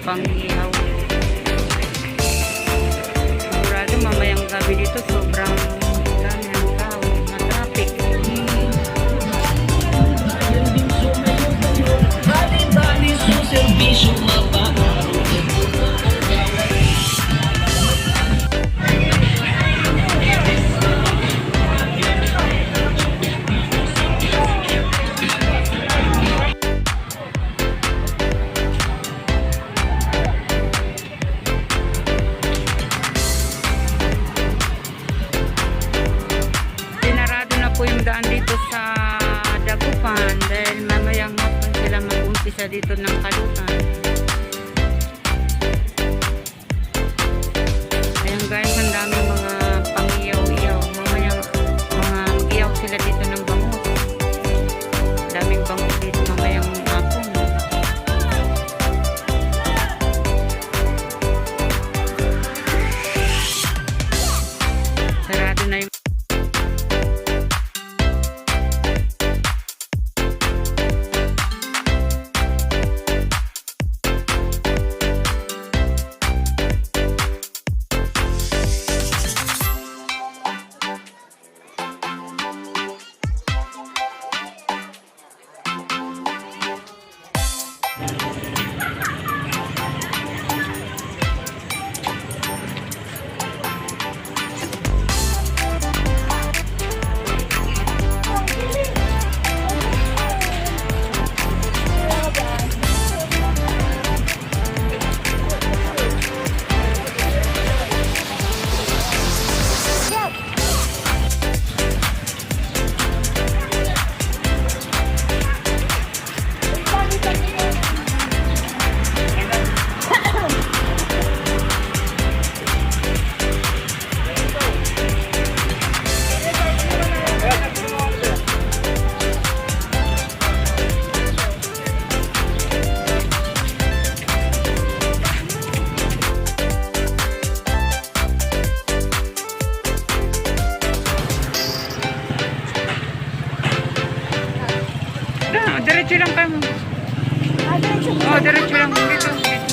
pangihaw. Sigurado mamayang gabi dito sobrang dami ng tao, na traffic. Bali-bali sa serbisyo mapaparo. Sinarado na po yung daan dito sa Dagupan dahil mamayang hapon sila mag-umpisa dito ng Kalutan. Ayan guys, ang daming mga pangiyaw-iyaw. Mamayang mag-iyaw sila dito ng bangus. Daming bangus dito mamayang hapon. Sarado na yung diretso lang kamo. Oh, diretso lang dito.